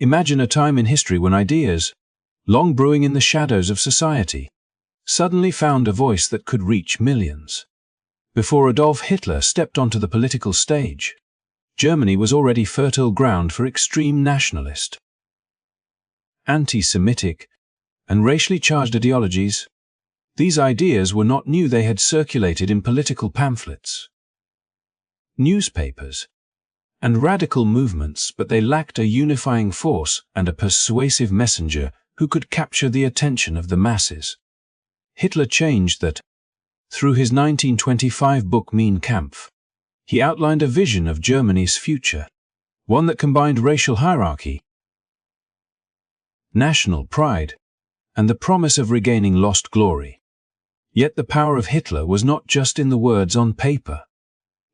Imagine a time in history when ideas, long brewing in the shadows of society, suddenly found a voice that could reach millions. Before Adolf Hitler stepped onto the political stage, Germany was already fertile ground for extreme nationalist, anti-Semitic, and racially charged ideologies. These ideas were not new, they had circulated in political pamphlets, newspapers, and radical movements, but they lacked a unifying force and a persuasive messenger who could capture the attention of the masses. Hitler changed that. Through his 1925 book Mein Kampf, he outlined a vision of Germany's future, one that combined racial hierarchy, national pride, and the promise of regaining lost glory. Yet the power of Hitler was not just in the words on paper.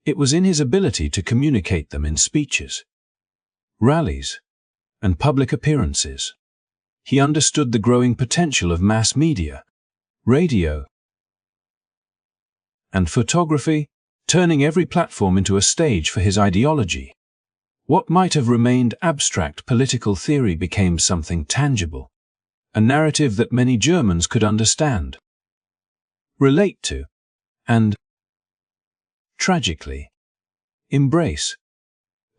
It was in his ability to communicate them in speeches, rallies, and public appearances. He understood the growing potential of mass media, radio, and photography, turning every platform into a stage for his ideology. What might have remained abstract political theory became something tangible, a narrative that many Germans could understand, relate to, and, tragically, embrace.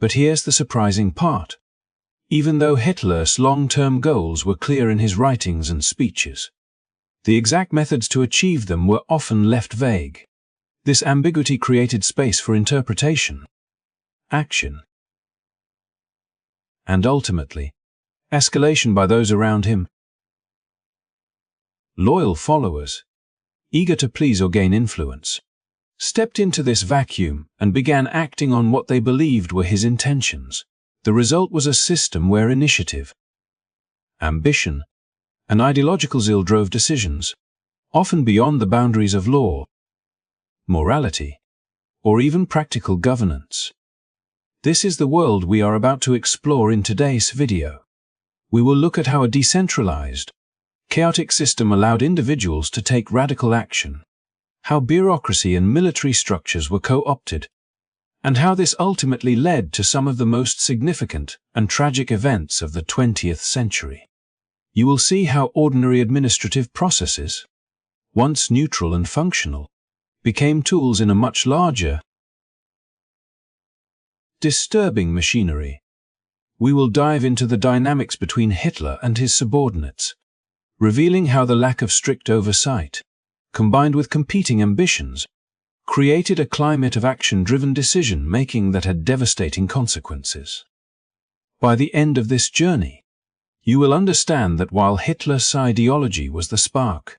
But here's the surprising part. Even though Hitler's long-term goals were clear in his writings and speeches, the exact methods to achieve them were often left vague. This ambiguity created space for interpretation, action, and ultimately, escalation by those around him. Loyal followers, eager to please or gain influence, stepped into this vacuum and began acting on what they believed were his intentions. The result was a system where initiative, ambition, and ideological zeal drove decisions, often beyond the boundaries of law, morality, or even practical governance. This is the world we are about to explore in today's video. We will look at how a decentralized, chaotic system allowed individuals to take radical action, how bureaucracy and military structures were co-opted, and how this ultimately led to some of the most significant and tragic events of the 20th century. You will see how ordinary administrative processes, once neutral and functional, became tools in a much larger, disturbing machinery. We will dive into the dynamics between Hitler and his subordinates, revealing how the lack of strict oversight, combined with competing ambitions, created a climate of action-driven decision-making that had devastating consequences. By the end of this journey, you will understand that while Hitler's ideology was the spark,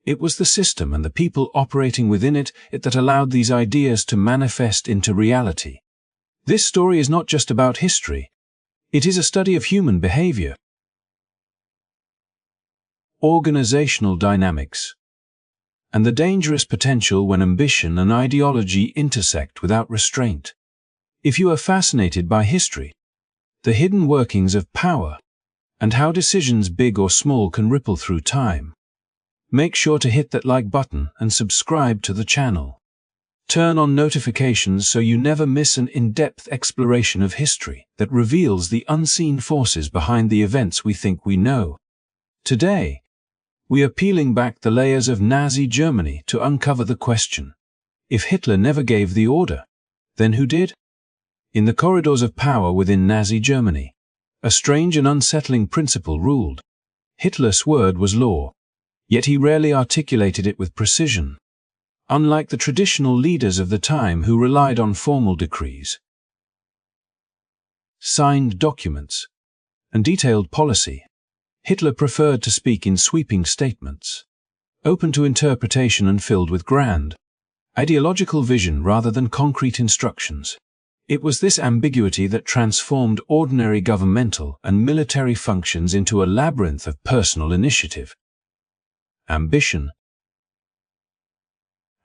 it was the system and the people operating within it that allowed these ideas to manifest into reality. This story is not just about history, it is a study of human behavior, organizational dynamics, and the dangerous potential when ambition and ideology intersect without restraint. If you are fascinated by history, the hidden workings of power, and how decisions big or small can ripple through time, make sure to hit that like button and subscribe to the channel. Turn on notifications so you never miss an in-depth exploration of history that reveals the unseen forces behind the events we think we know. Today, we are peeling back the layers of Nazi Germany to uncover the question: if Hitler never gave the order, then who did? In the corridors of power within Nazi Germany, a strange and unsettling principle ruled. Hitler's word was law, yet he rarely articulated it with precision. Unlike the traditional leaders of the time who relied on formal decrees, signed documents, and detailed policy, Hitler preferred to speak in sweeping statements, open to interpretation and filled with grand, ideological vision rather than concrete instructions. It was this ambiguity that transformed ordinary governmental and military functions into a labyrinth of personal initiative, ambition,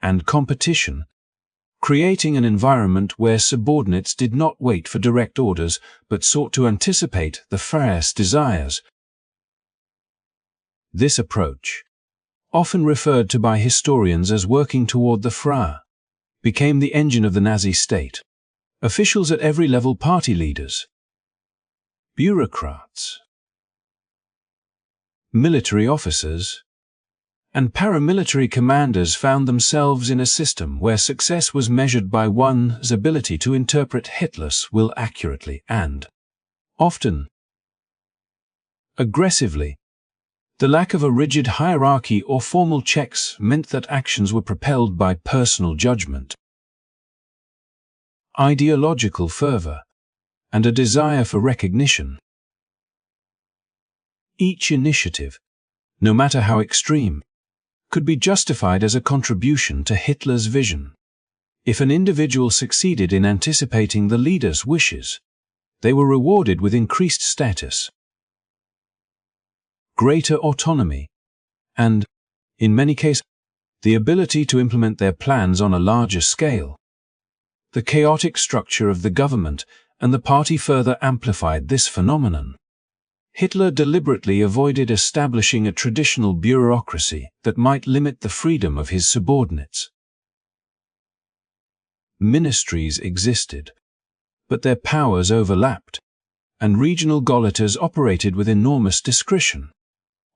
and competition, creating an environment where subordinates did not wait for direct orders but sought to anticipate the Führer's desires. This approach, often referred to by historians as working toward the Führer, became the engine of the Nazi state. Officials at every level, party leaders, bureaucrats, military officers, and paramilitary commanders found themselves in a system where success was measured by one's ability to interpret Hitler's will accurately and, often, aggressively. The lack of a rigid hierarchy or formal checks meant that actions were propelled by personal judgment, ideological fervor, and a desire for recognition. Each initiative, no matter how extreme, could be justified as a contribution to Hitler's vision. If an individual succeeded in anticipating the leader's wishes, they were rewarded with increased status, greater autonomy, and, in many cases, the ability to implement their plans on a larger scale. The chaotic structure of the government and the party further amplified this phenomenon. Hitler deliberately avoided establishing a traditional bureaucracy that might limit the freedom of his subordinates. Ministries existed, but their powers overlapped, and regional Gauleiters operated with enormous discretion,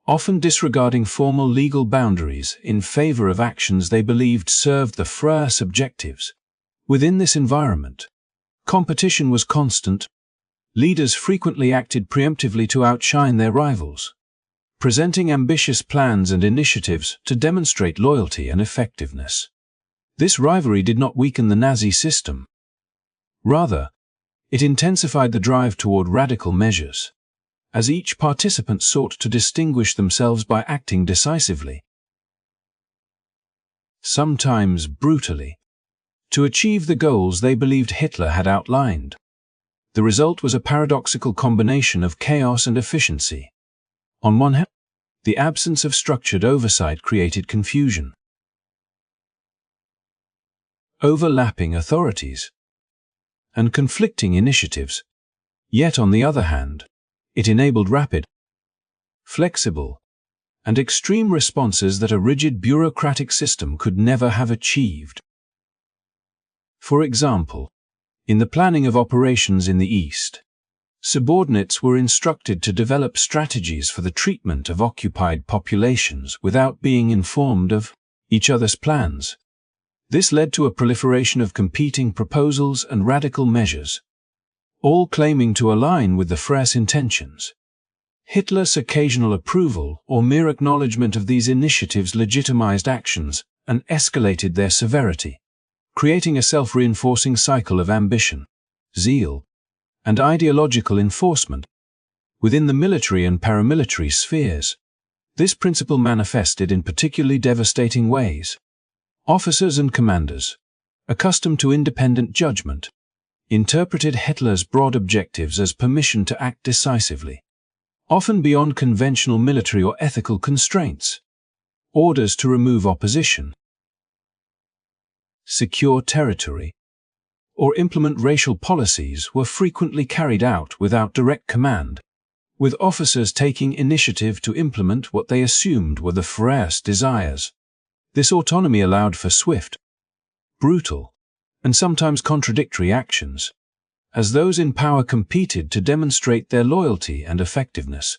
often disregarding formal legal boundaries in favor of actions they believed served the Führer's objectives. Within this environment, competition was constant. Leaders frequently acted preemptively to outshine their rivals, presenting ambitious plans and initiatives to demonstrate loyalty and effectiveness. This rivalry did not weaken the Nazi system. Rather, it intensified the drive toward radical measures, as each participant sought to distinguish themselves by acting decisively, sometimes brutally, to achieve the goals they believed Hitler had outlined. The result was a paradoxical combination of chaos and efficiency. On one hand, the absence of structured oversight created confusion, overlapping authorities, and conflicting initiatives. Yet on the other hand, it enabled rapid, flexible, and extreme responses that a rigid bureaucratic system could never have achieved. For example, in the planning of operations in the East, subordinates were instructed to develop strategies for the treatment of occupied populations without being informed of each other's plans. This led to a proliferation of competing proposals and radical measures, all claiming to align with the Führer's intentions. Hitler's occasional approval or mere acknowledgement of these initiatives legitimized actions and escalated their severity, creating a self-reinforcing cycle of ambition, zeal, and ideological enforcement. Within the military and paramilitary spheres, this principle manifested in particularly devastating ways. Officers and commanders, accustomed to independent judgment, interpreted Hitler's broad objectives as permission to act decisively, often beyond conventional military or ethical constraints. Orders to remove opposition, secure territory, or implement racial policies were frequently carried out without direct command, with officers taking initiative to implement what they assumed were the Führer's desires. This autonomy allowed for swift, brutal, and sometimes contradictory actions, as those in power competed to demonstrate their loyalty and effectiveness.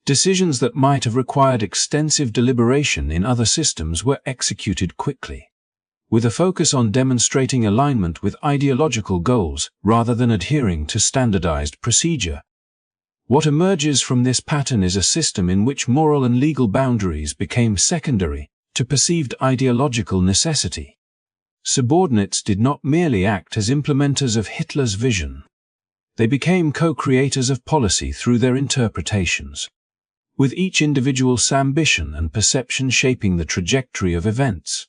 Decisions that might have required extensive deliberation in other systems were executed quickly, with a focus on demonstrating alignment with ideological goals rather than adhering to standardized procedure. What emerges from this pattern is a system in which moral and legal boundaries became secondary to perceived ideological necessity. Subordinates did not merely act as implementers of Hitler's vision. They became co-creators of policy through their interpretations, with each individual's ambition and perception shaping the trajectory of events.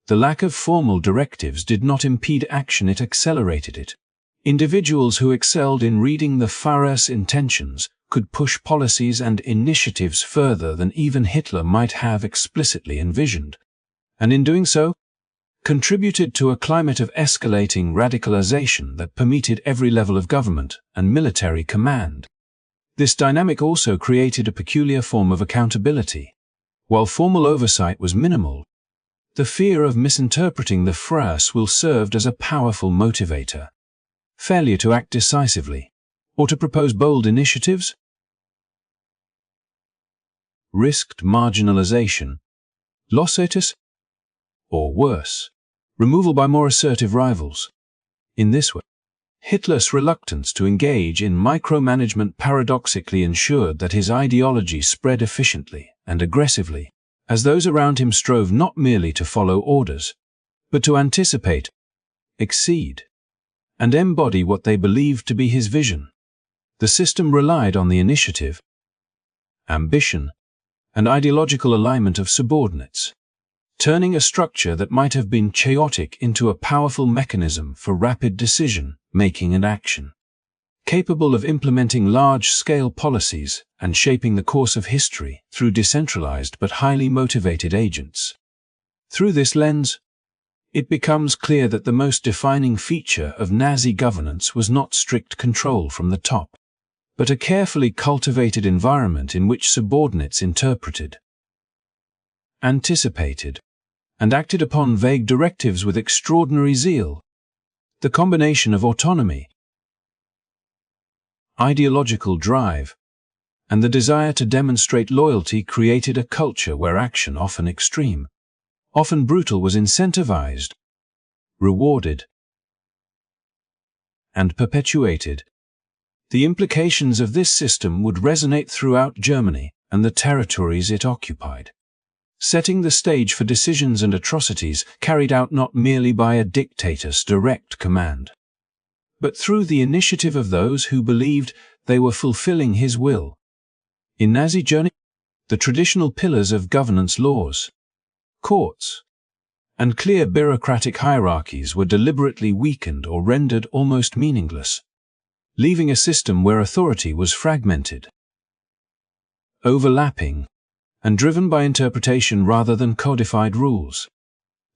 The lack of formal directives did not impede action, it accelerated it. Individuals who excelled in reading the Führer's intentions could push policies and initiatives further than even Hitler might have explicitly envisioned, and in doing so, contributed to a climate of escalating radicalization that permeated every level of government and military command. This dynamic also created a peculiar form of accountability. While formal oversight was minimal, the fear of misinterpreting the Führer's will served as a powerful motivator. Failure to act decisively, or to propose bold initiatives, risked marginalization, lossatus, or worse, removal by more assertive rivals. In this way, Hitler's reluctance to engage in micromanagement paradoxically ensured that his ideology spread efficiently and aggressively, as those around him strove not merely to follow orders, but to anticipate, exceed, and embody what they believed to be his vision. The system relied on the initiative, ambition, and ideological alignment of subordinates, turning a structure that might have been chaotic into a powerful mechanism for rapid decision-making and action, capable of implementing large-scale policies and shaping the course of history through decentralized but highly motivated agents. Through this lens, it becomes clear that the most defining feature of Nazi governance was not strict control from the top, but a carefully cultivated environment in which subordinates interpreted, anticipated, and acted upon vague directives with extraordinary zeal. The combination of autonomy, ideological drive, and the desire to demonstrate loyalty created a culture where action, often extreme, often brutal, was incentivized, rewarded, and perpetuated. The implications of this system would resonate throughout Germany and the territories it occupied, setting the stage for decisions and atrocities carried out not merely by a dictator's direct command, but through the initiative of those who believed they were fulfilling his will. In Nazi Germany, the traditional pillars of governance, laws, courts, and clear bureaucratic hierarchies were deliberately weakened or rendered almost meaningless, leaving a system where authority was fragmented, overlapping, and driven by interpretation rather than codified rules.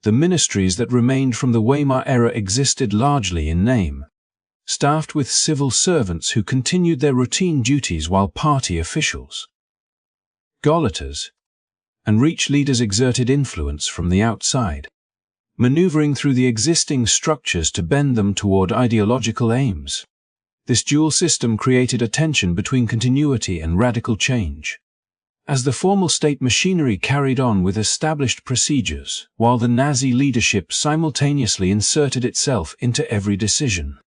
The ministries that remained from the Weimar era existed largely in name, staffed with civil servants who continued their routine duties while party officials, Gauleiters, and Reich leaders exerted influence from the outside, maneuvering through the existing structures to bend them toward ideological aims. This dual system created a tension between continuity and radical change, as the formal state machinery carried on with established procedures, while the Nazi leadership simultaneously inserted itself into every decision,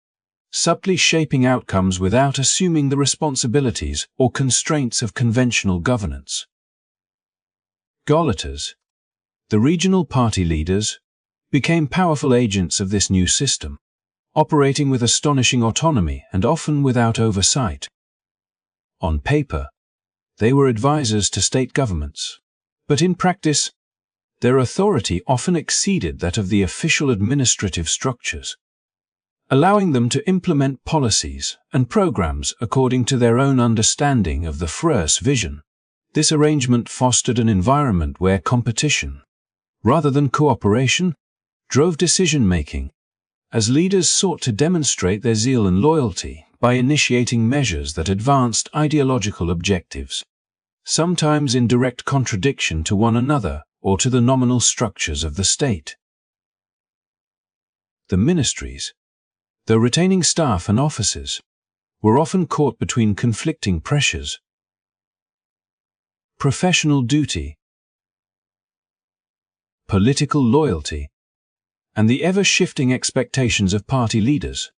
subtly shaping outcomes without assuming the responsibilities or constraints of conventional governance. Gauleiters, the regional party leaders, became powerful agents of this new system, operating with astonishing autonomy and often without oversight. On paper, they were advisors to state governments, but in practice, their authority often exceeded that of the official administrative structures, allowing them to implement policies and programs according to their own understanding of the Führer's vision. This arrangement fostered an environment where competition, rather than cooperation, drove decision-making, as leaders sought to demonstrate their zeal and loyalty by initiating measures that advanced ideological objectives, sometimes in direct contradiction to one another or to the nominal structures of the state. The ministries, though retaining staff and officers, were often caught between conflicting pressures. Professional duty, political loyalty, and the ever-shifting expectations of party leaders.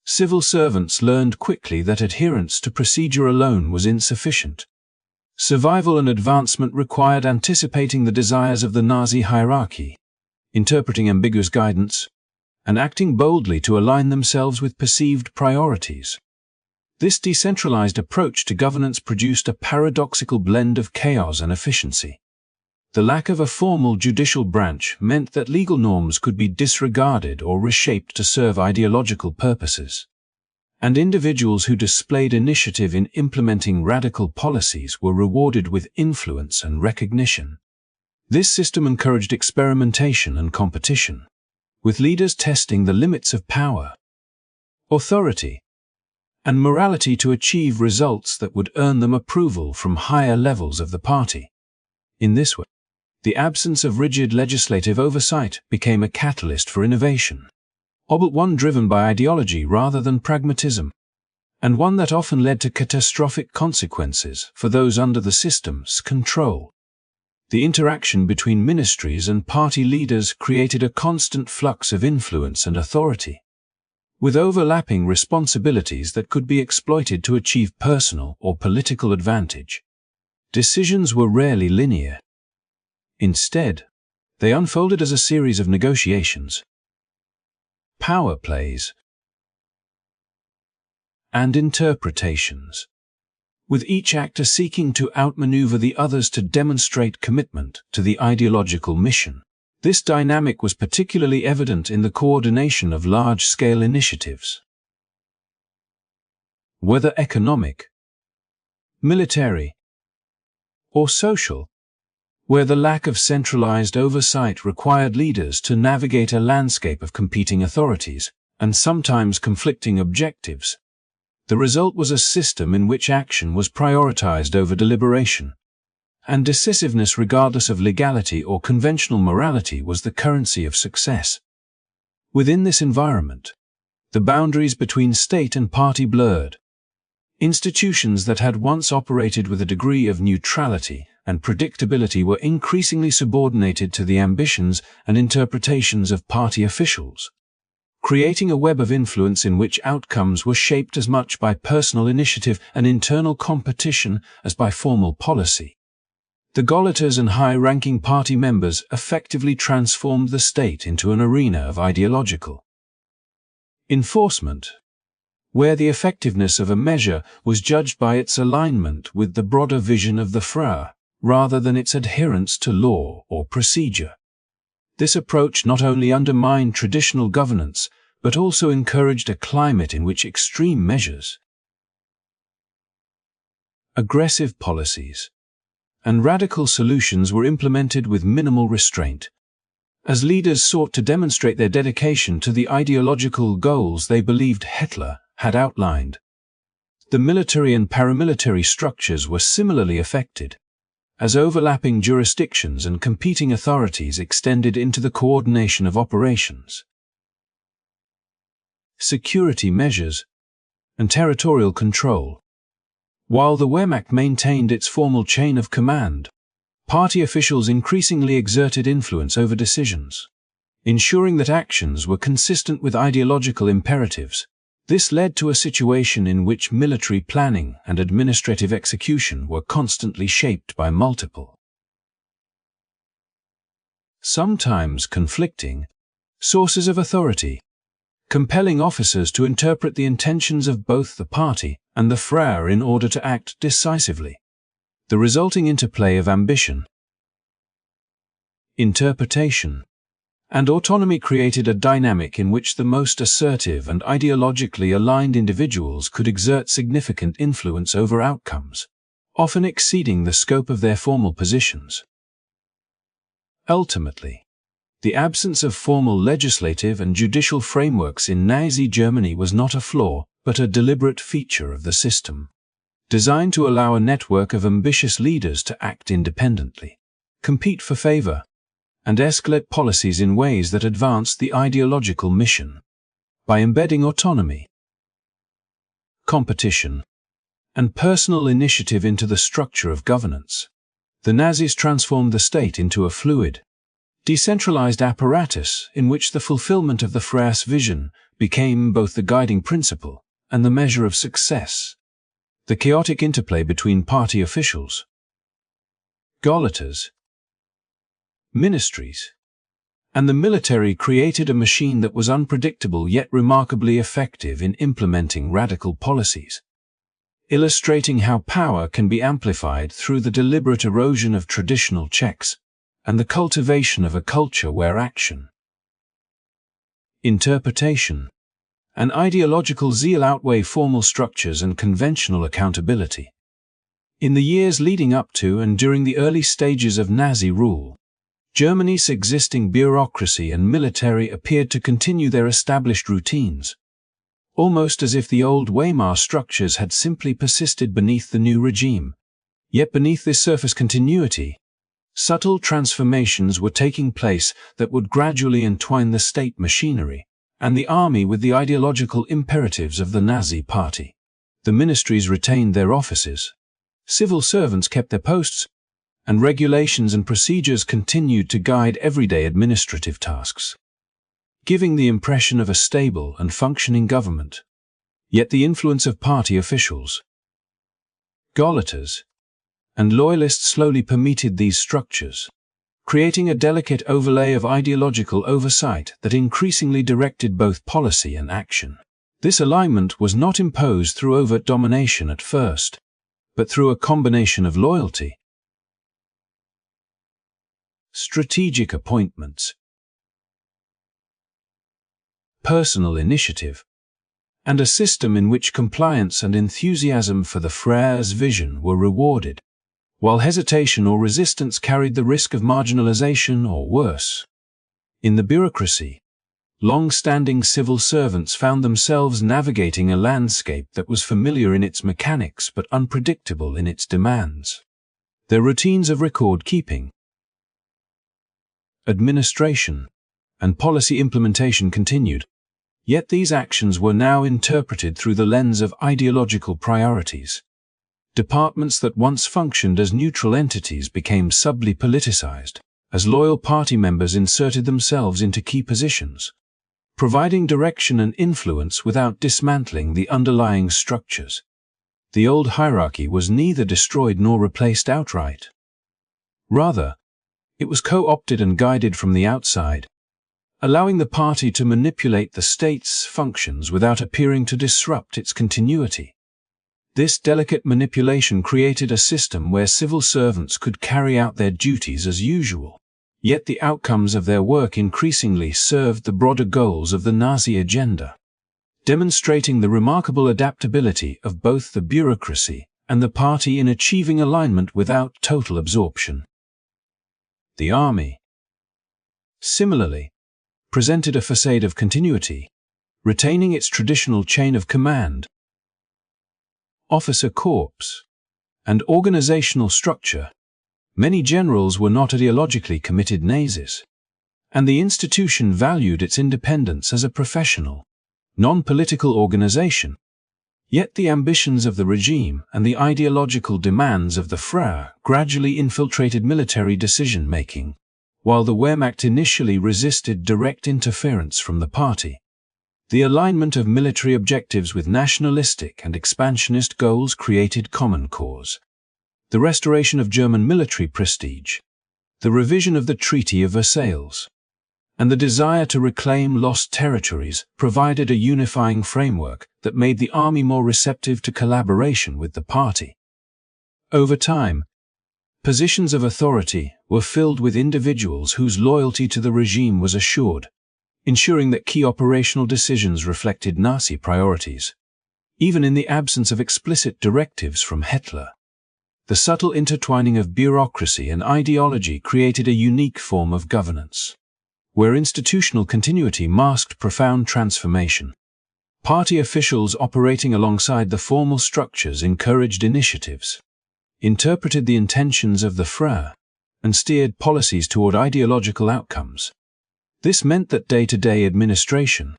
Civil servants learned quickly that adherence to procedure alone was insufficient. Survival and advancement required anticipating the desires of the Nazi hierarchy, interpreting ambiguous guidance, and acting boldly to align themselves with perceived priorities. This decentralized approach to governance produced a paradoxical blend of chaos and efficiency. The lack of a formal judicial branch meant that legal norms could be disregarded or reshaped to serve ideological purposes, and individuals who displayed initiative in implementing radical policies were rewarded with influence and recognition. This system encouraged experimentation and competition, with leaders testing the limits of power, authority, and morality to achieve results that would earn them approval from higher levels of the party. In this way, the absence of rigid legislative oversight became a catalyst for innovation, albeit one driven by ideology rather than pragmatism. and one that often led to catastrophic consequences for those under the system's control. The interaction between ministries and party leaders created a constant flux of influence and authority, with overlapping responsibilities that could be exploited to achieve personal or political advantage. Decisions were rarely linear. Instead, they unfolded as a series of negotiations, power plays, and interpretations, with each actor seeking to outmaneuver the others to demonstrate commitment to the ideological mission. This dynamic was particularly evident in the coordination of large-scale initiatives, whether economic, military, or social, where the lack of centralized oversight required leaders to navigate a landscape of competing authorities and sometimes conflicting objectives. The result was a system in which action was prioritized over deliberation, and decisiveness regardless of legality or conventional morality was the currency of success. Within this environment, the boundaries between state and party blurred. Institutions that had once operated with a degree of neutrality and predictability were increasingly subordinated to the ambitions and interpretations of party officials, creating a web of influence in which outcomes were shaped as much by personal initiative and internal competition as by formal policy. The Gauleiters and high-ranking party members effectively transformed the state into an arena of ideological enforcement, where the effectiveness of a measure was judged by its alignment with the broader vision of the Frere, rather than its adherence to law or procedure. This approach not only undermined traditional governance, but also encouraged a climate in which extreme measures, aggressive policies, and radical solutions were implemented with minimal restraint, as leaders sought to demonstrate their dedication to the ideological goals they believed Hitler had outlined. The military and paramilitary structures were similarly affected, as overlapping jurisdictions and competing authorities extended into the coordination of operations, security measures, and territorial control. While the Wehrmacht maintained its formal chain of command, party officials increasingly exerted influence over decisions, ensuring that actions were consistent with ideological imperatives. This led to a situation in which military planning and administrative execution were constantly shaped by multiple, sometimes conflicting, sources of authority, compelling officers to interpret the intentions of both the party and the Frere in order to act decisively. The resulting interplay of ambition, interpretation, and autonomy created a dynamic in which the most assertive and ideologically aligned individuals could exert significant influence over outcomes, often exceeding the scope of their formal positions. Ultimately, the absence of formal legislative and judicial frameworks in Nazi Germany was not a flaw, but a deliberate feature of the system, designed to allow a network of ambitious leaders to act independently, compete for favor, and escalate policies in ways that advanced the ideological mission. By embedding autonomy, competition, and personal initiative into the structure of governance, the Nazis transformed the state into a fluid, decentralized apparatus in which the fulfillment of the Frere's vision became both the guiding principle and the measure of success. The chaotic interplay between party officials, Gauleiters, ministries, and the military created a machine that was unpredictable yet remarkably effective in implementing radical policies, illustrating how power can be amplified through the deliberate erosion of traditional checks and the cultivation of a culture where action, interpretation, and ideological zeal outweigh formal structures and conventional accountability. In the years leading up to and during the early stages of Nazi rule, Germany's existing bureaucracy and military appeared to continue their established routines, almost as if the old Weimar structures had simply persisted beneath the new regime. Yet beneath this surface continuity, subtle transformations were taking place that would gradually entwine the state machinery and the army with the ideological imperatives of the Nazi Party. The ministries retained their offices, civil servants kept their posts, and regulations and procedures continued to guide everyday administrative tasks, giving the impression of a stable and functioning government. Yet the influence of party officials, gollators, and loyalists slowly permeated these structures, creating a delicate overlay of ideological oversight that increasingly directed both policy and action. This alignment was not imposed through overt domination at first, but through a combination of loyalty, strategic appointments, personal initiative, and a system in which compliance and enthusiasm for the Freire's vision were rewarded, while hesitation or resistance carried the risk of marginalization or worse. In the bureaucracy, long-standing civil servants found themselves navigating a landscape that was familiar in its mechanics but unpredictable in its demands. Their routines of record-keeping, administration, and policy implementation continued, yet these actions were now interpreted through the lens of ideological priorities. Departments that once functioned as neutral entities became subtly politicized, as loyal party members inserted themselves into key positions, providing direction and influence without dismantling the underlying structures. The old hierarchy was neither destroyed nor replaced outright. Rather, it was co-opted and guided from the outside, allowing the party to manipulate the state's functions without appearing to disrupt its continuity. This delicate manipulation created a system where civil servants could carry out their duties as usual, yet the outcomes of their work increasingly served the broader goals of the Nazi agenda, demonstrating the remarkable adaptability of both the bureaucracy and the party in achieving alignment without total absorption. The army, similarly, presented a facade of continuity, retaining its traditional chain of command, officer corps, and organizational structure. Many generals were not ideologically committed Nazis, and the institution valued its independence as a professional, non-political organization. Yet the ambitions of the regime and the ideological demands of the Freire gradually infiltrated military decision-making, while the Wehrmacht initially resisted direct interference from the party. The alignment of military objectives with nationalistic and expansionist goals created common cause. The restoration of German military prestige, the revision of the Treaty of Versailles, and the desire to reclaim lost territories provided a unifying framework that made the army more receptive to collaboration with the party. Over time, positions of authority were filled with individuals whose loyalty to the regime was assured, ensuring that key operational decisions reflected Nazi priorities, even in the absence of explicit directives from Hitler. The subtle intertwining of bureaucracy and ideology created a unique form of governance, where institutional continuity masked profound transformation. Party officials operating alongside the formal structures encouraged initiatives, interpreted the intentions of the Freire, and steered policies toward ideological outcomes. This meant that day-to-day administration,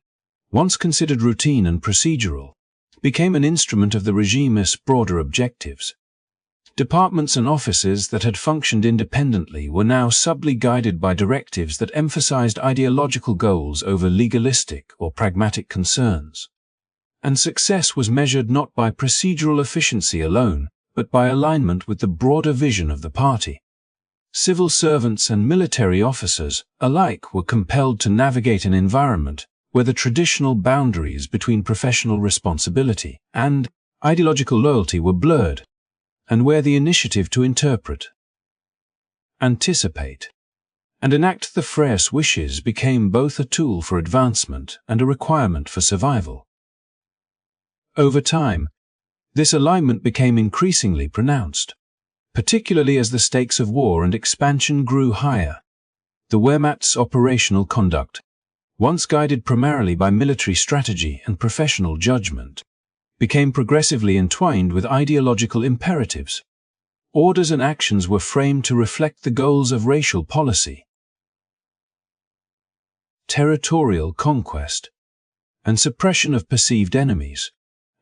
once considered routine and procedural, became an instrument of the regime's broader objectives. Departments and offices that had functioned independently were now subtly guided by directives that emphasized ideological goals over legalistic or pragmatic concerns. And success was measured not by procedural efficiency alone, but by alignment with the broader vision of the party. Civil servants and military officers alike were compelled to navigate an environment where the traditional boundaries between professional responsibility and ideological loyalty were blurred, and where the initiative to interpret, anticipate, and enact the Freire's wishes became both a tool for advancement and a requirement for survival. Over time, this alignment became increasingly pronounced, particularly as the stakes of war and expansion grew higher. The Wehrmacht's operational conduct, once guided primarily by military strategy and professional judgment, became progressively entwined with ideological imperatives. Orders and actions were framed to reflect the goals of racial policy, territorial conquest, and suppression of perceived enemies.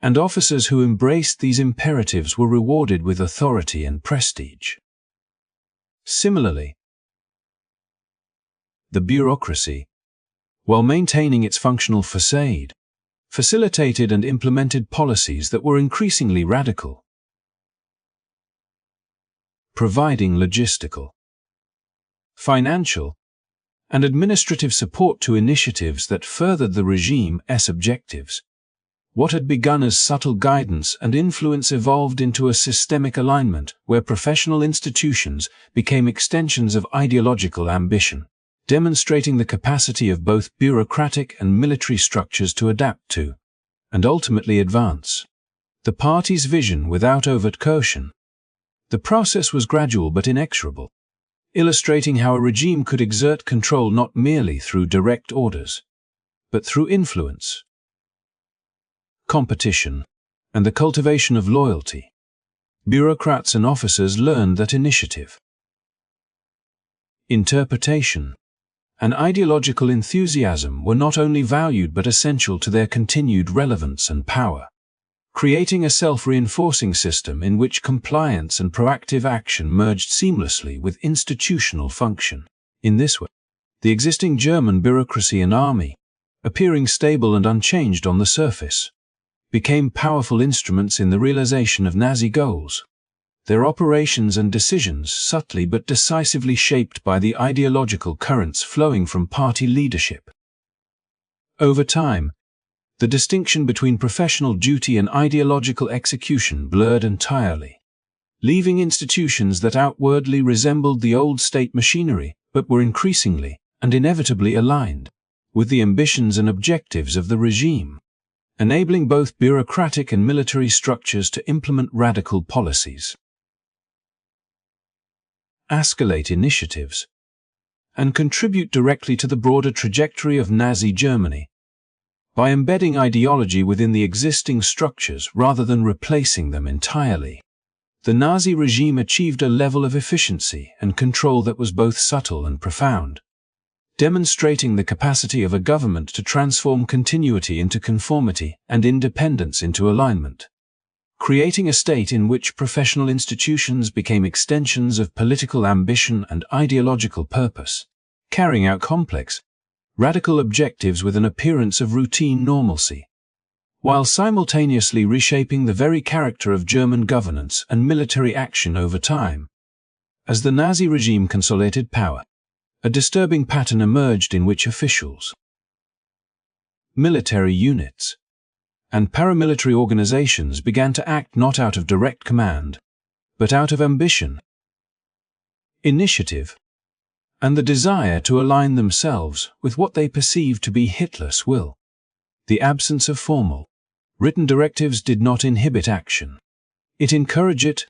and officers who embraced these imperatives were rewarded with authority and prestige. Similarly, the bureaucracy, while maintaining its functional facade, facilitated and implemented policies that were increasingly radical, providing logistical, financial, and administrative support to initiatives that furthered the regime's objectives. What had begun as subtle guidance and influence evolved into a systemic alignment where professional institutions became extensions of ideological ambition, demonstrating the capacity of both bureaucratic and military structures to adapt to, and ultimately advance, the party's vision without overt coercion. The process was gradual but inexorable, illustrating how a regime could exert control not merely through direct orders, but through influence, competition, and the cultivation of loyalty. Bureaucrats and officers learned that initiative, interpretation, and ideological enthusiasm were not only valued but essential to their continued relevance and power, creating a self-reinforcing system in which compliance and proactive action merged seamlessly with institutional function. In this way, the existing German bureaucracy and army, appearing stable and unchanged on the surface, became powerful instruments in the realization of Nazi goals, their operations and decisions subtly but decisively shaped by the ideological currents flowing from party leadership. Over time, the distinction between professional duty and ideological execution blurred entirely, leaving institutions that outwardly resembled the old state machinery but were increasingly and inevitably aligned with the ambitions and objectives of the regime, enabling both bureaucratic and military structures to implement radical policies, escalate initiatives, and contribute directly to the broader trajectory of Nazi Germany. By embedding ideology within the existing structures rather than replacing them entirely, the Nazi regime achieved a level of efficiency and control that was both subtle and profound, demonstrating the capacity of a government to transform continuity into conformity and independence into alignment, creating a state in which professional institutions became extensions of political ambition and ideological purpose, carrying out complex, radical objectives with an appearance of routine normalcy, while simultaneously reshaping the very character of German governance and military action over time. As the Nazi regime consolidated power, a disturbing pattern emerged in which officials, military units, and paramilitary organizations began to act not out of direct command, but out of ambition, initiative, and the desire to align themselves with what they perceived to be Hitler's will. The absence of formal, written directives did not inhibit action. It encouraged it.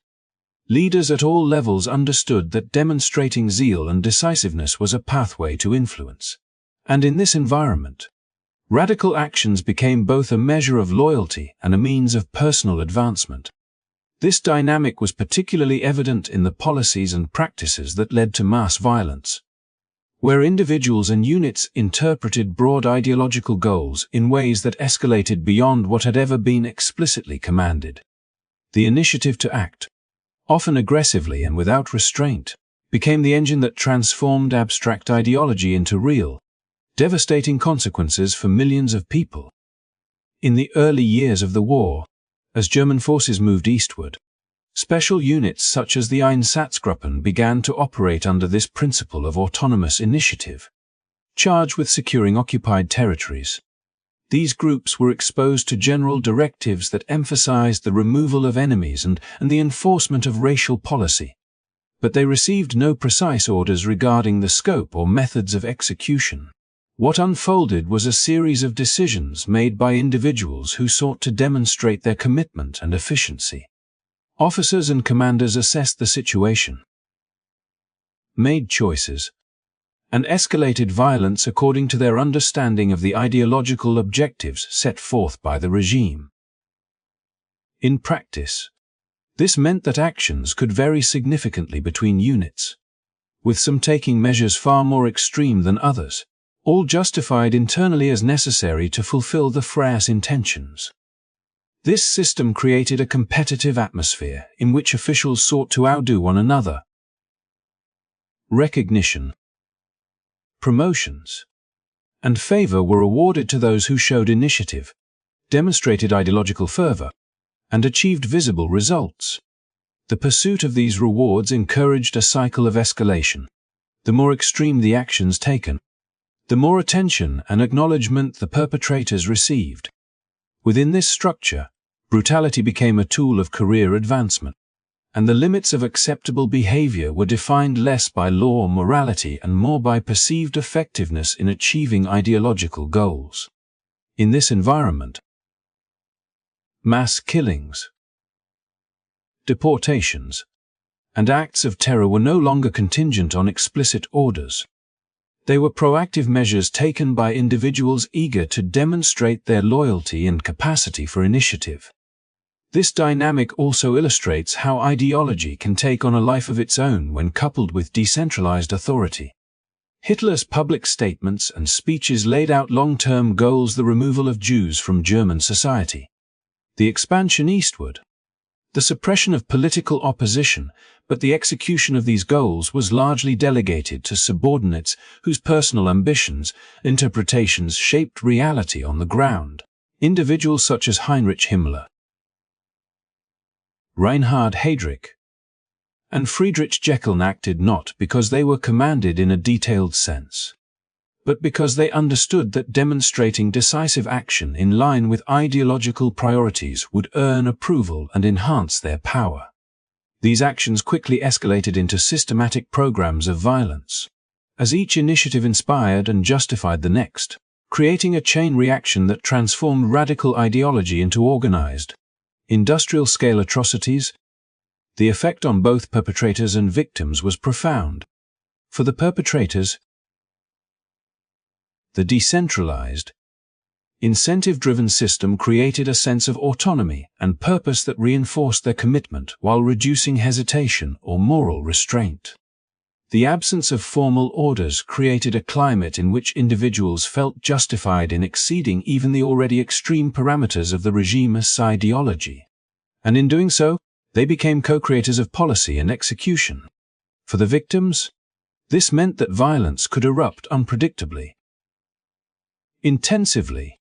Leaders at all levels understood that demonstrating zeal and decisiveness was a pathway to influence. And in this environment, radical actions became both a measure of loyalty and a means of personal advancement. This dynamic was particularly evident in the policies and practices that led to mass violence, where individuals and units interpreted broad ideological goals in ways that escalated beyond what had ever been explicitly commanded. The initiative to act, often aggressively and without restraint, became the engine that transformed abstract ideology into real, devastating consequences for millions of people. In the early years of the war, as German forces moved eastward, special units such as the Einsatzgruppen began to operate under this principle of autonomous initiative, charged with securing occupied territories. These groups were exposed to general directives that emphasized the removal of enemies and the enforcement of racial policy, but they received no precise orders regarding the scope or methods of execution. What unfolded was a series of decisions made by individuals who sought to demonstrate their commitment and efficiency. Officers and commanders assessed the situation, made choices, and escalated violence according to their understanding of the ideological objectives set forth by the regime. In practice, this meant that actions could vary significantly between units, with some taking measures far more extreme than others, all justified internally as necessary to fulfill the Frei's intentions. This system created a competitive atmosphere in which officials sought to outdo one another. Recognition, promotions, and favor were awarded to those who showed initiative, demonstrated ideological fervor, and achieved visible results. The pursuit of these rewards encouraged a cycle of escalation. The more extreme the actions taken, the more attention and acknowledgement the perpetrators received. Within this structure, brutality became a tool of career advancement, and the limits of acceptable behavior were defined less by law or morality and more by perceived effectiveness in achieving ideological goals. In this environment, mass killings, deportations, and acts of terror were no longer contingent on explicit orders. They were proactive measures taken by individuals eager to demonstrate their loyalty and capacity for initiative. This dynamic also illustrates how ideology can take on a life of its own when coupled with decentralized authority. Hitler's public statements and speeches laid out long-term goals: the removal of Jews from German society, the expansion eastward, the suppression of political opposition, but the execution of these goals was largely delegated to subordinates whose personal ambitions, interpretations shaped reality on the ground. Individuals such as Heinrich Himmler, Reinhard Heydrich, and Friedrich Jekyll acted not because they were commanded in a detailed sense, but because they understood that demonstrating decisive action in line with ideological priorities would earn approval and enhance their power. These actions quickly escalated into systematic programs of violence, as each initiative inspired and justified the next, creating a chain reaction that transformed radical ideology into organized, industrial-scale atrocities. The effect on both perpetrators and victims was profound. For the perpetrators, the decentralized, incentive-driven system created a sense of autonomy and purpose that reinforced their commitment while reducing hesitation or moral restraint. The absence of formal orders created a climate in which individuals felt justified in exceeding even the already extreme parameters of the regime's ideology. And in doing so, they became co-creators of policy and execution. For the victims, this meant that violence could erupt unpredictably, intensively,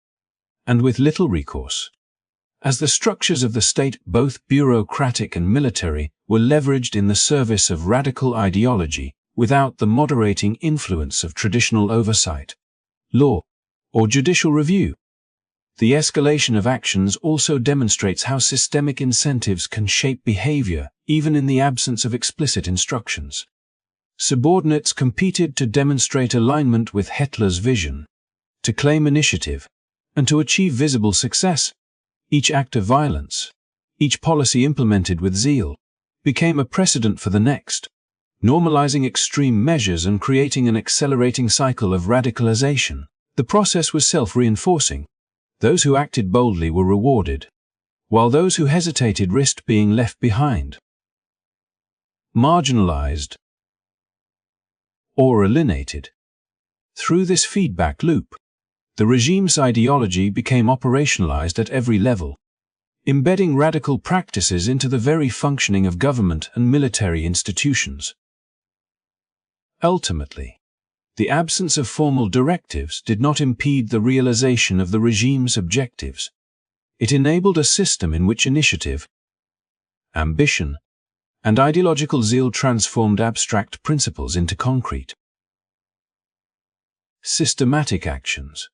and with little recourse, as the structures of the state, both bureaucratic and military, were leveraged in the service of radical ideology without the moderating influence of traditional oversight, law, or judicial review. The escalation of actions also demonstrates how systemic incentives can shape behavior, even in the absence of explicit instructions. Subordinates competed to demonstrate alignment with Hitler's vision, to claim initiative, and to achieve visible success. Each act of violence, each policy implemented with zeal, became a precedent for the next, normalizing extreme measures and creating an accelerating cycle of radicalization. The process was self-reinforcing. Those who acted boldly were rewarded, while those who hesitated risked being left behind, marginalized, or alienated. Through this feedback loop, the regime's ideology became operationalized at every level, embedding radical practices into the very functioning of government and military institutions. Ultimately, the absence of formal directives did not impede the realization of the regime's objectives. It enabled a system in which initiative, ambition, and ideological zeal transformed abstract principles into concrete, systematic actions.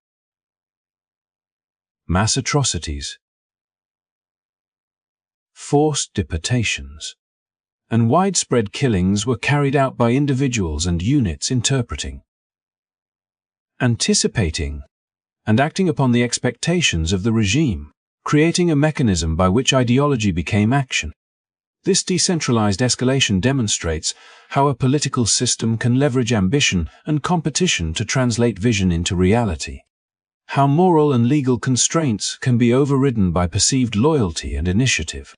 Mass atrocities, forced deportations, and widespread killings were carried out by individuals and units interpreting, anticipating, and acting upon the expectations of the regime, creating a mechanism by which ideology became action. This decentralized escalation demonstrates how a political system can leverage ambition and competition to translate vision into reality, how moral and legal constraints can be overridden by perceived loyalty and initiative,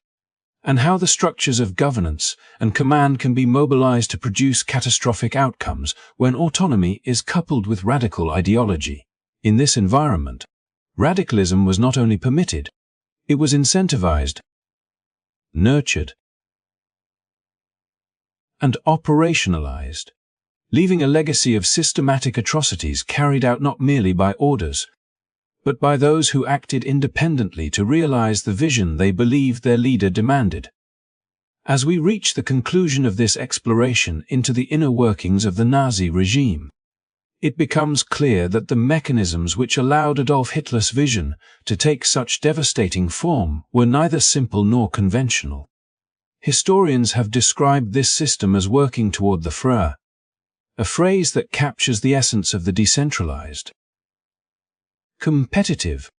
and how the structures of governance and command can be mobilized to produce catastrophic outcomes when autonomy is coupled with radical ideology. In this environment, radicalism was not only permitted, It was incentivized, nurtured, and operationalized, leaving a legacy of systematic atrocities carried out not merely by orders, but by those who acted independently to realize the vision they believed their leader demanded. As we reach the conclusion of this exploration into the inner workings of the Nazi regime, it becomes clear that the mechanisms which allowed Adolf Hitler's vision to take such devastating form were neither simple nor conventional. Historians have described this system as working toward the Freie, a phrase that captures the essence of the decentralized, competitive,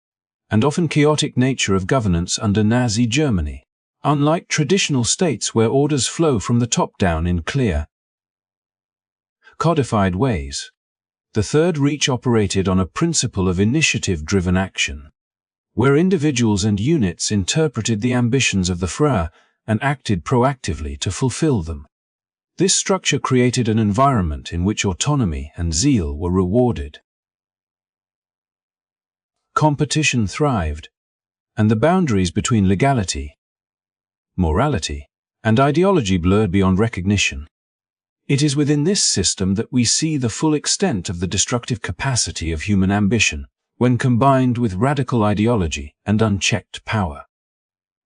and often chaotic nature of governance under Nazi Germany. Unlike traditional states where orders flow from the top down in clear, codified ways, the Third Reich operated on a principle of initiative-driven action, where individuals and units interpreted the ambitions of the Freie and acted proactively to fulfill them. This structure created an environment in which autonomy and zeal were rewarded. Competition thrived, and the boundaries between legality, morality, and ideology blurred beyond recognition. It is within this system that we see the full extent of the destructive capacity of human ambition, when combined with radical ideology and unchecked power.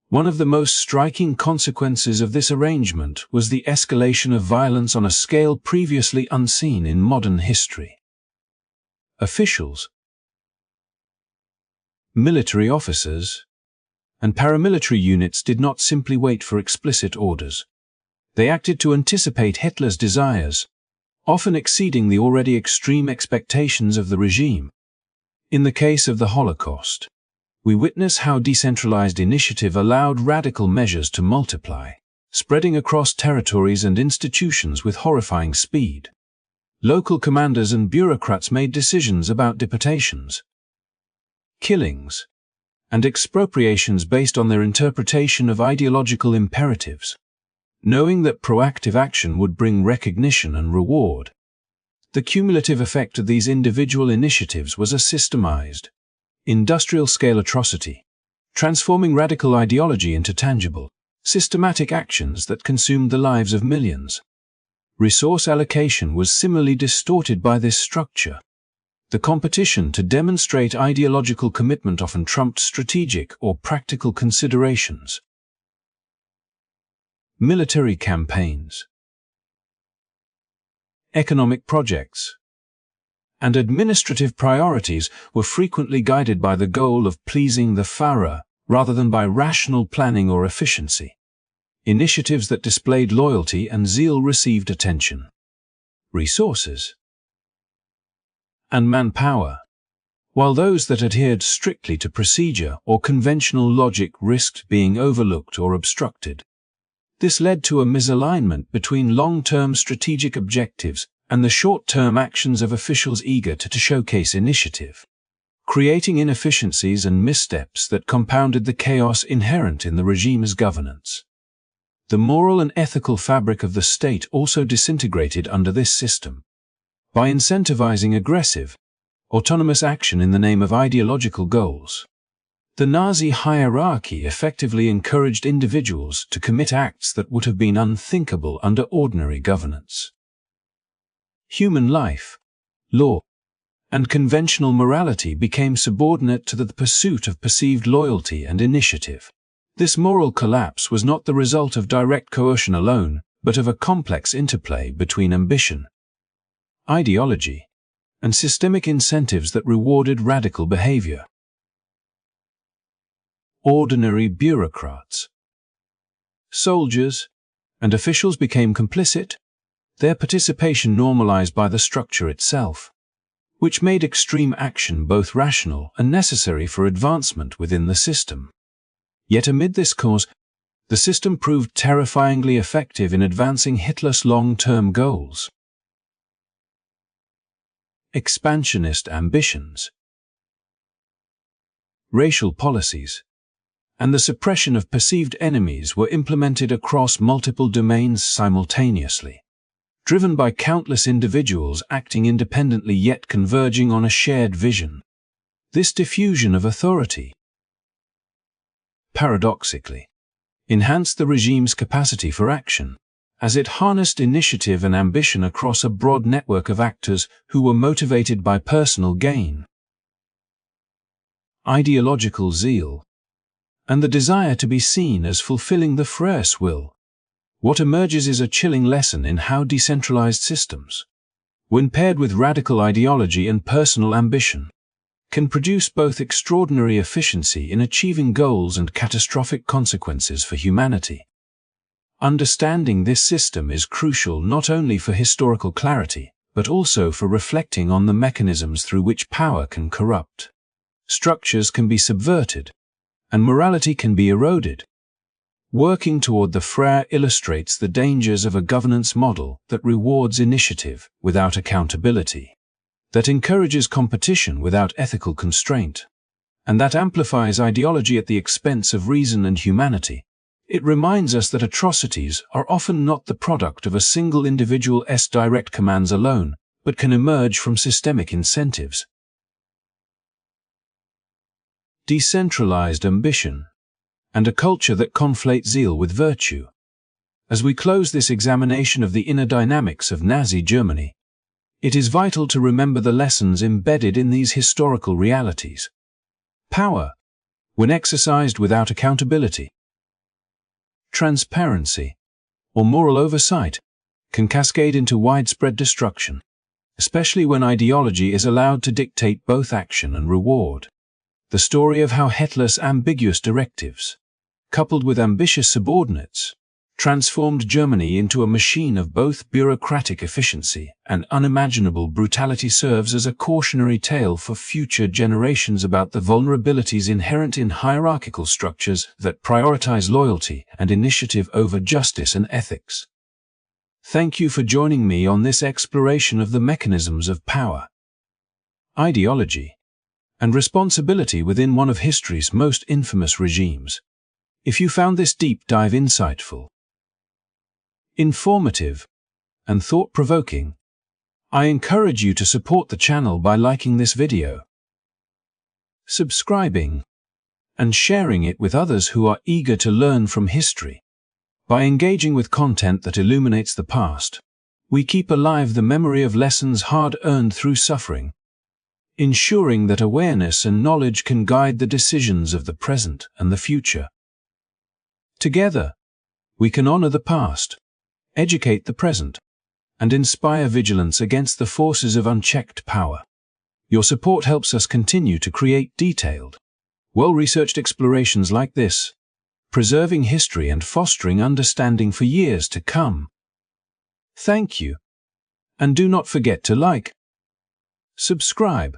One of the most striking consequences of this arrangement was the escalation of violence on a scale previously unseen in modern history. Officials, military officers, and paramilitary units did not simply wait for explicit orders. They acted to anticipate Hitler's desires, often exceeding the already extreme expectations of the regime. In the case of the Holocaust, we witness how decentralized initiative allowed radical measures to multiply, spreading across territories and institutions with horrifying speed. Local commanders and bureaucrats made decisions about deportations, killings, and expropriations based on their interpretation of ideological imperatives, knowing that proactive action would bring recognition and reward. The cumulative effect of these individual initiatives was a systemized, industrial-scale atrocity, transforming radical ideology into tangible, systematic actions that consumed the lives of millions. Resource allocation was similarly distorted by this structure. The competition to demonstrate ideological commitment often trumped strategic or practical considerations. Military campaigns, economic projects, and administrative priorities were frequently guided by the goal of pleasing the Führer rather than by rational planning or efficiency. Initiatives that displayed loyalty and zeal received attention. Resources and manpower, while those that adhered strictly to procedure or conventional logic risked being overlooked or obstructed. This led to a misalignment between long-term strategic objectives and the short-term actions of officials eager to showcase initiative, creating inefficiencies and missteps that compounded the chaos inherent in the regime's governance. The moral and ethical fabric of the state also disintegrated under this system. By incentivizing aggressive, autonomous action in the name of ideological goals, the Nazi hierarchy effectively encouraged individuals to commit acts that would have been unthinkable under ordinary governance. Human life, law, and conventional morality became subordinate to the pursuit of perceived loyalty and initiative. This moral collapse was not the result of direct coercion alone, but of a complex interplay between ambition, ideology, and systemic incentives that rewarded radical behavior. Ordinary bureaucrats, soldiers, and officials became complicit, their participation normalized by the structure itself, which made extreme action both rational and necessary for advancement within the system. Yet amid this cause, the system proved terrifyingly effective in advancing Hitler's long-term goals. Expansionist ambitions, racial policies, and the suppression of perceived enemies were implemented across multiple domains simultaneously, driven by countless individuals acting independently yet converging on a shared vision. This diffusion of authority, paradoxically, enhanced the regime's capacity for action, as it harnessed initiative and ambition across a broad network of actors who were motivated by personal gain, ideological zeal, and the desire to be seen as fulfilling the freier's will. What emerges is a chilling lesson in how decentralized systems, when paired with radical ideology and personal ambition, can produce both extraordinary efficiency in achieving goals and catastrophic consequences for humanity. Understanding this system is crucial not only for historical clarity, but also for reflecting on the mechanisms through which power can corrupt, structures can be subverted, and morality can be eroded. Working toward the freie illustrates the dangers of a governance model that rewards initiative without accountability, that encourages competition without ethical constraint, and that amplifies ideology at the expense of reason and humanity. It reminds us that atrocities are often not the product of a single individual's direct commands alone, but can emerge from systemic incentives. Decentralized ambition, and a culture that conflates zeal with virtue. As we close this examination of the inner dynamics of Nazi Germany, it is vital to remember the lessons embedded in these historical realities. Power, when exercised without accountability, transparency, or moral oversight, can cascade into widespread destruction, especially when ideology is allowed to dictate both action and reward. The story of how Hitler's ambiguous directives, coupled with ambitious subordinates, transformed Germany into a machine of both bureaucratic efficiency and unimaginable brutality serves as a cautionary tale for future generations about the vulnerabilities inherent in hierarchical structures that prioritize loyalty and initiative over justice and ethics. Thank you for joining me on this exploration of the mechanisms of power, ideology, and responsibility within one of history's most infamous regimes. If you found this deep dive insightful, informative, and thought-provoking, I encourage you to support the channel by liking this video, subscribing, and sharing it with others who are eager to learn from history. By engaging with content that illuminates the past, we keep alive the memory of lessons hard-earned through suffering, ensuring that awareness and knowledge can guide the decisions of the present and the future. Together, we can honor the past, educate the present, and inspire vigilance against the forces of unchecked power. Your support helps us continue to create detailed, well-researched explorations like this, preserving history and fostering understanding for years to come. Thank you, and do not forget to like, subscribe,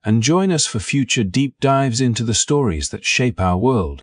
and join us for future deep dives into the stories that shape our world.